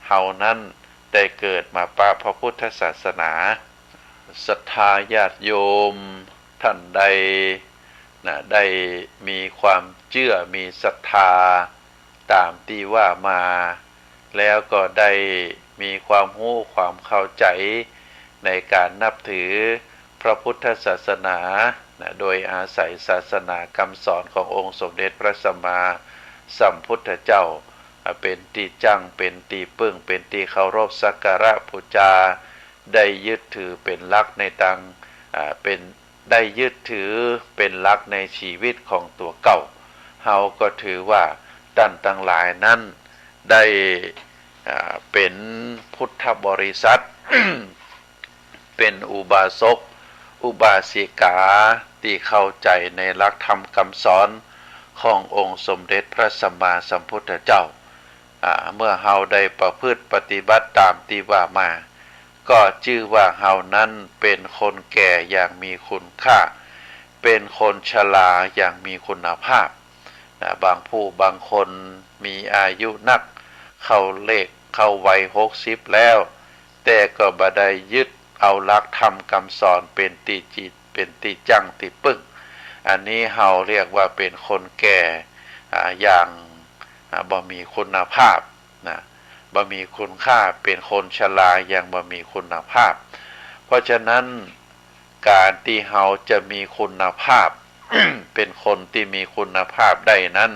เฮานั้นได้เกิดมาปะพระพุทธศาสนาศรัทธาญาติโยมท่านใดได้มีความเชื่อมีศรัทธาตามที่ว่ามาแล้วก็ได้มีความรู้ความเข้าใจในการนับถือพระพุทธศาสนาโดยอาศัยศาสนาคำสอนขององค์สมเด็จพระสัมมาสัมพุทธเจ้าเป็นที่จั่งเป็นที่ปึ้งเป็นที่เคารพสักการะบูชาได้ยึดถือเป็นหลักในตังเป็นได้ยึดถือเป็นหลักในชีวิตของตัวเก่าเฮาก็ถือว่าท่านทั้งหลายนั้นได้เป็นพุทธบริษัท เป็นอุบาสกอุบาสิกาที่เข้าใจในหลักธรรมคำสอนขององค์สมเด็จพระสัมมาสัมพุทธเจ้าเมื่อเฮาได้ประพฤติปฏิบัติตามที่ว่ามาก็ชื่อว่าเฮานั้นเป็นคนแก่อย่างมีคุณค่าเป็นคนชราอย่างมีคุณภาพบางผู้บางคนมีอายุนักเข้าเลขเข้าวัย60แล้วแต่ก็บ่ได้ยึดเอาหลักธรรมคำสอนเป็นตีจิตเป็นตีจั่งตีปึ้งอันนี้เฮาเรียกว่าเป็นคนแก่อย่างบ่มีคุณภาพบ่มีคุณค่าเป็นคนชราอย่างบ่มีคุณภาพเพราะฉะนั้นการที่เฮาจะมีคุณภาพ เป็นคนที่มีคุณภาพได้นั้น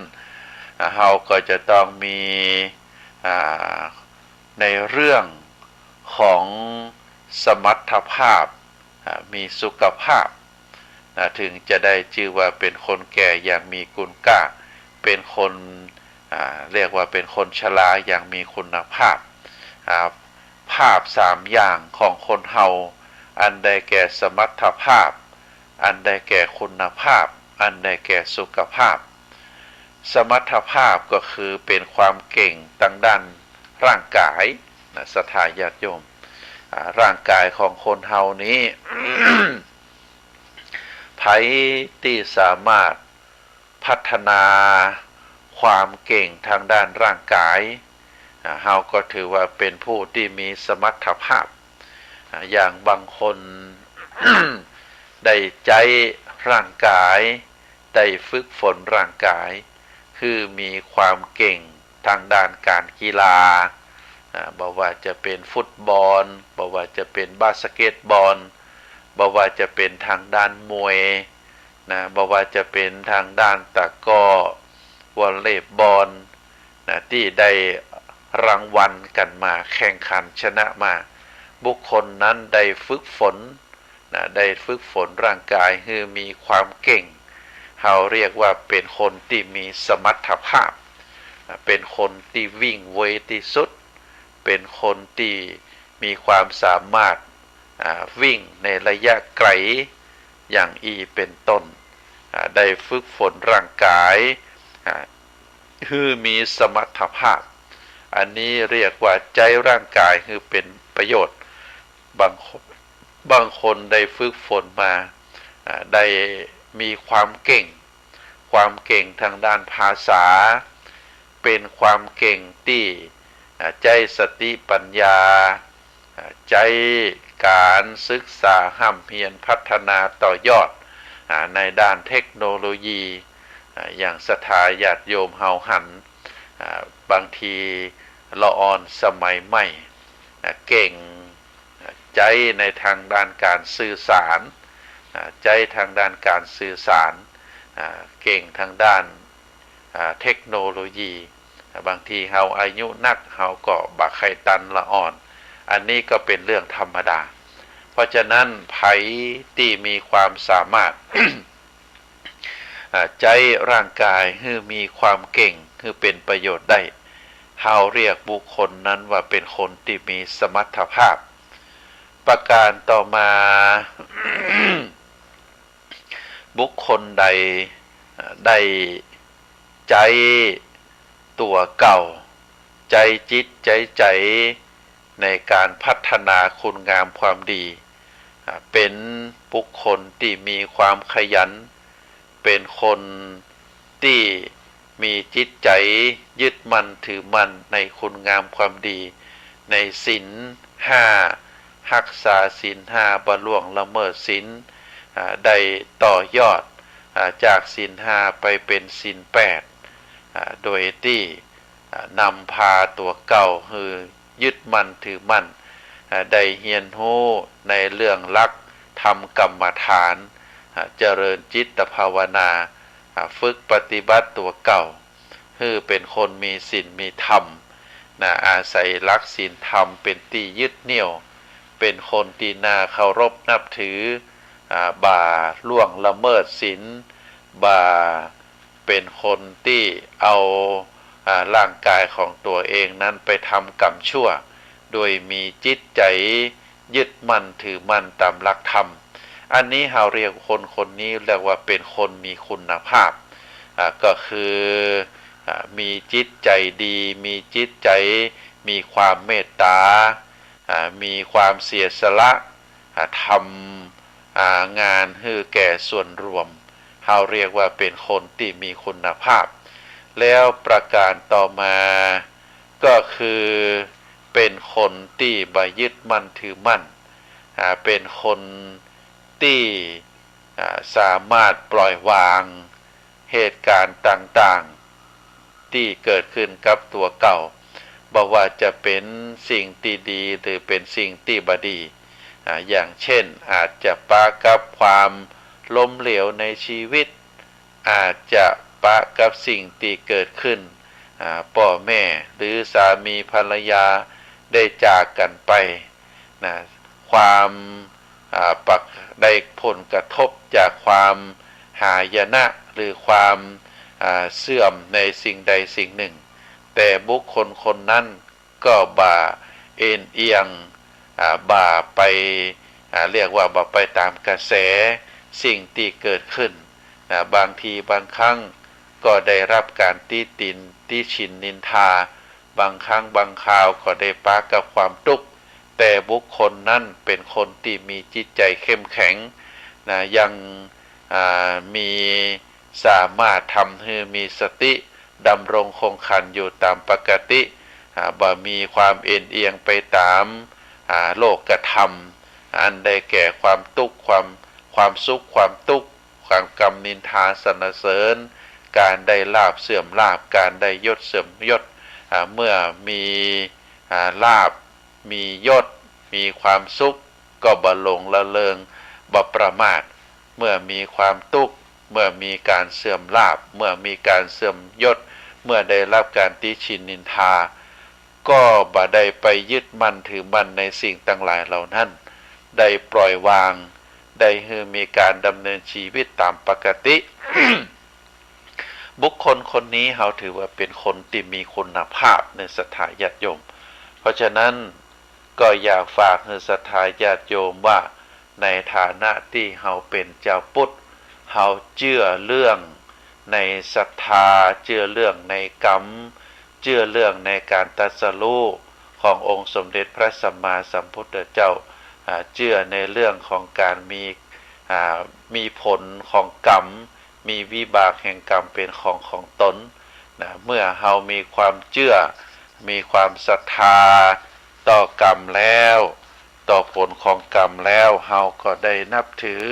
เฮาก็จะต้องมีในเรื่องของสมรรถภาพมีสุขภาพถึงจะได้ชื่อว่าเป็นคนแก่อย่างมีคุณค่าเป็นคนเรียกว่าเป็นคนชราอย่างมีคุณภาพภาพ3อย่างของคนเฮาอันใดแก่สมรรถภาพอันใดแก่คุณภาพอันใดแก่สุขภาพสมรรถภาพก็คือเป็นความเก่งทางด้านร่างกายศรัทธาญาติโยมร่างกายของคนเฮานี้ ไผที่สามารถพัฒนาความเก่งทางด้านร่างกายเฮาก็ถือว่าเป็นผู้ที่มีสมรรถภาพอย่างบางคน ได้ใจร่างกายได้ฝึกฝนร่างกายคือมีความเก่งทางด้านการกีฬาบ่ว่าจะเป็นฟุตบอลบ่ว่าจะเป็นบาสเกตบอลบ่ว่าจะเป็นทางด้านมวยบ่ว่าจะเป็นทางด้านตะกร้อวอลเลย์บอลที่ได้รางวัลกันมาแข่งขันชนะมาบุคคลนั้นได้ฝึกฝนได้ฝึกฝนร่างกายให้มีความเก่งเราเรียกว่าเป็นคนที่มีสมรรถภาพเป็นคนที่วิ่งไวที่สุดเป็นคนที่มีความสามารถวิ่งในระยะไกลอย่างเป็นต้นได้ฝึกฝนร่างกายคือมีสมรรถภาพอันนี้เรียกว่าใจร่างกายคือเป็นประโยชน์บางคนได้ฝึกฝนมาได้มีความเก่งทางด้านภาษาเป็นความเก่งที่ใจสติปัญญาใจการศึกษาห้ำเพียรพัฒนาต่อยอดในด้านเทคโนโลยีอย่างศรัทธาญาติโยมเฮาหันบางทีละอ่อนสมัยใหม่เก่งใจในทางด้านการสื่อสารใจทางด้านการสื่อสารเก่งทางด้านเทคโนโลยีบางทีเฮาอายุนักเฮาก็บักไข่ตันละอ่อนอันนี้ก็เป็นเรื่องธรรมดาเพราะฉะนั้นไผที่มีความสามารถ ใจร่างกายให้มีความเก่งให้เป็นประโยชน์ได้เฮาเรียกบุคคลนั้นว่าเป็นคนที่มีสมรรถภาพประการต่อมา บุคคลใดได้ใจตัวเก่าใจจิตใจในการพัฒนาคุณงามความดี เป็นบุคคลที่มีความขยันเป็นคนที่มีจิตใจยึดมั่นถือมั่นในคุณงามความดีในศีลห้ารักษาศีลห้าบ่ล่วงละเมิดศีลได้ต่อยอดจากศีลห้าไปเป็นศีลแปดโดยที่นำพาตัวเก่าคือยึดมั่นถือมั่นได้เรียนรู้ในเรื่องลักทำกรรมฐานเจริญจิตภาวนาฝึกปฏิบัติตัวเก่าคือเป็นคนมีศีลมีธรรมอาศัยรักศีลธรรมเป็นที่ยึดเหนี่ยวเป็นคนที่น่าเคารพนับถือบ่าล่วงละเมิดศีลบ่าเป็นคนที่เอาร่างกายของตัวเองนั้นไปทำกรรมชั่วโดยมีจิตใจยึดมั่นถือมั่นตามหลักธรรมอันนี้เราเรียกคนนี้เรียกว่าเป็นคนมีคุณภาพก็คือมีจิตใจดีมีจิตใจมีความเมตตามีความเสียสละทำงานให้แก่ส่วนรวมเราเรียกว่าเป็นคนที่มีคุณภาพแล้วประการต่อมาก็คือเป็นคนที่บ่ยึดมั่นถือมั่นเป็นคนที่สามารถปล่อยวางเหตุการณ์ต่างๆที่เกิดขึ้นกับตัวเก่าบอกว่าจะเป็นสิ่งที่ดีหรือเป็นสิ่งที่บ่ดีอย่างเช่นอาจจะปะกับความล้มเหลวในชีวิตอาจจะปะกับสิ่งที่เกิดขึ้นพ่อแม่หรือสามีภรรยาได้จากกันไปความได้ผลกระทบจากความหายนะหรือความเสื่อมในสิ่งใดสิ่งหนึ่งแต่บุคคลคนนั้นก็บ่าเอ็นเอียงบ่าไปเรียกว่าบ่าไปตามกระแสสิ่งที่เกิดขึ้นบางทีบางครั้งก็ได้รับการตีตินตีฉินนินทาบางครั้งบางคราวก็ได้ปะกับความทุกข์แต่บุคคลนั้นเป็นคนที่มีจิตใจเข้มแข็งยังมีสามารถทำให้มีสติดำรงคงขันอยู่ตามปกติบ่มีความเอ็นเอียงไปตามโลกธรรมอันได้แก่ความทุกข์ความสุขความทุกข์ความกรรมนินทาสรรเสริญการได้ลาภเสื่อมลาภการได้ยศเสื่อมยศเมื่อมีลาภมียศมีความสุขก็บ่หลงละเลงบ่ประมาทเมื่อมีความทุกข์เมื่อมีการเสื่อมลาภเมื่อมีการเสื่อมยศเมื่อได้รับการติฉินนินทาก็บ่ได้ไปยึดมั่นถือมั่นในสิ่งต่างหลายเหล่านั้นได้ปล่อยวางได้ให้มีการดำเนินชีวิตตามปกติ บุคคลคนนี้เราถือว่าเป็นคนที่มีคุณภาพในศรัทธาญาติโยมเพราะฉะนั้นก็อยากฝากให้ศรัทธาญาติโยมว่าในฐานะที่เราเป็นเจ้าพุทธเราเชื่อเรื่องในศรัทธาเชื่อเรื่องในกรรมเชื่อเรื่องในการตรัสรู้ขององค์สมเด็จพระสัมมาสัมพุทธเจ้าเชื่อในเรื่องของการมีผลของกรรมมีวิบากแห่งกรรมเป็นของตนเมื่อเรามีความเชื่อมีความศรัทธาต่อกรรมแล้วต่อผลของกรรมแล้วเราก็ได้นับถือ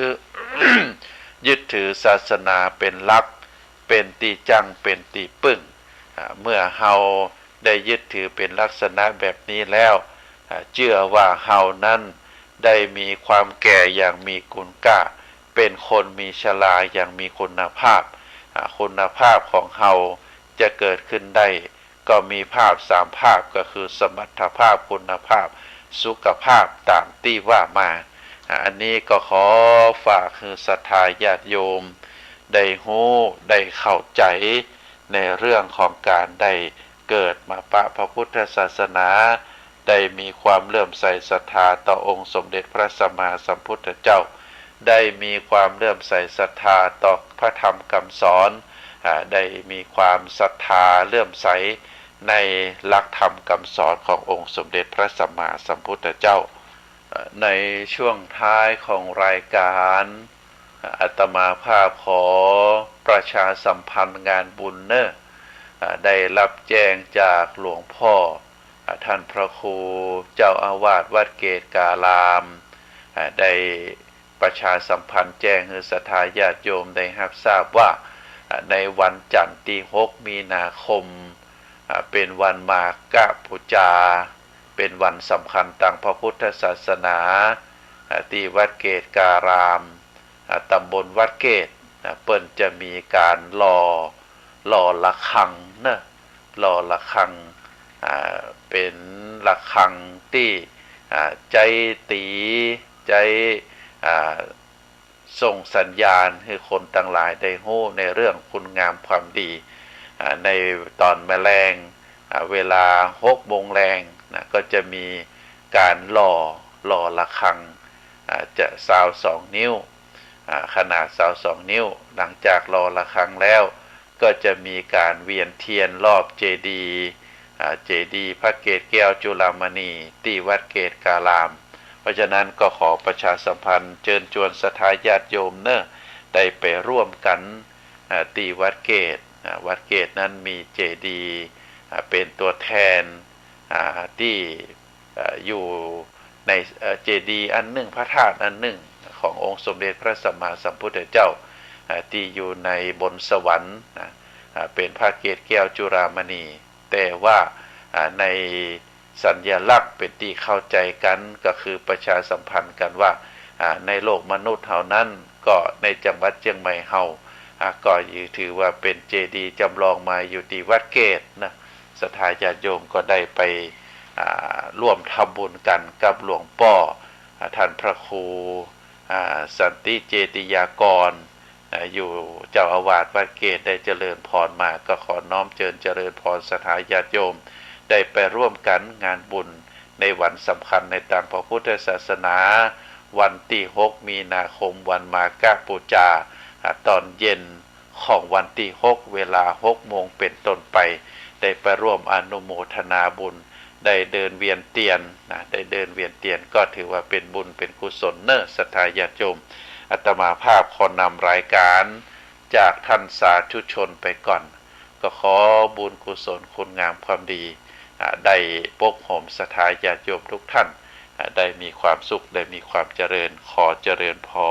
ยึดถือศาสนาเป็นหลักเป็นที่จังเป็นที่พึ่งเมื่อเราได้ยึดถือเป็นลักษณะแบบนี้แล้วเชื่อว่าเรานั้นได้มีความแก่อย่างมีคุณค่าเป็นคนมีชราอย่างมีคุณภาพคุณภาพของเราจะเกิดขึ้นได้ก็มีภาพ3ภาพก็คือสมรรถภาพคุณภาพสุขภาพตามที่ว่ามาอันนี้ก็ขอฝากคือศรัทธาญาติโยมได้รู้ได้เข้าใจในเรื่องของการได้เกิดมาพระพุทธศาสนาได้มีความเลื่อมใสศรัทธาต่อองค์สมเด็จพระสัมมาสัมพุทธเจ้าได้มีความเลื่อมใสศรัทธาต่อพระธรรมคำสอนได้มีความศรัทธาเลื่อมใสในหลักธรรมคำสอนขององค์สมเด็จพระสัมมาสัมพุทธเจ้า ในช่วงท้ายของรายการอาตมาภาพขอประชาสัมพันธ์งานบุญเนอะได้รับแจ้งจากหลวงพ่อท่านพระครูเจ้าอาวาสวัดเกตการามได้ประชาสัมพันธ์แจ้งให้ศรัทธาญาติโยมได้รับทราบว่าในวันจันทร์ที่ 6 มีนาคมเป็นวันมาฆบูชาเป็นวันสำคัญทางพระพุทธศาสนาที่วัดเกตการามตำบลวัดเกตเปิ้นจะมีการหล่อระฆังนะหล่อระฆังเป็นระฆังที่ใจตีใจส่งสัญญาณให้คนต่างหลายได้รู้ในเรื่องคุณงามความดีในตอนแมลงเวลา6 โมงแรงก็จะมีการหล่อระฆังจะ22 นิ้วขนาด22 นิ้วหลังจากหล่อระฆังแล้วก็จะมีการเวียนเทียนรอบเจดีย์พระเกศแก้วจุฬามณีที่วัดเกตการามเพราะฉะนั้นก็ขอประชาสัมพันธ์เชิญชวนศรัทธาญาติโยมเนอะได้ไปร่วมกันที่วัดเกตวัดเกตนั้นมีเจดีย์เป็นตัวแทนที่อยู่ในเจดีย์อันหนึ่งพระธาตุอันหนึ่งขององค์สมเด็จพระสัมมาสัมพุทธเจ้าที่อยู่ในบนสวรรค์เป็นพระเกศแก้วจุฬามณีแต่ว่าในสัญลักษณ์เป็นที่เข้าใจกันก็คือประชาสัมพันธ์กันว่าในโลกมนุษย์เท่านั้นก็ในจังหวัดเชียงใหม่เฮาก็ถือว่าเป็นเจดีย์จำลองมาอยู่ที่วัดเกตนะศรัทธาญาติโยมก็ได้ไปร่วมทำบุญกันกับหลวงพ่อท่านพระครูสันติเจติยากรอยู่เจ้าอาวาสวัดเกตได้เจริญพรมาก็ขอน้อมเชิญเจริญพรศรัทธาญาติโยมได้ไปร่วมกันงานบุญในวันสำคัญในทางพระพุทธศาสนาวันที่ 6 มีนาคมวันมาฆบูชาตอนเย็นของวันที่ 6 เวลา 6 โมงเป็นต้นไปได้ไปร่วมอนุโมทนาบุญได้เดินเวียนเทียนได้เดินเวียนเทียนก็ถือว่าเป็นบุญเป็นกุศลเนอะศรัทธาญาติโยมอาตมาภาพขอนำรายการจากท่านสาธุชนไปก่อนก็ขอบุญกุศลคุณงามความดีได้ปกห่มศรัทธาญาติโยมทุกท่านได้มีความสุขได้มีความเจริญขอเจริญพร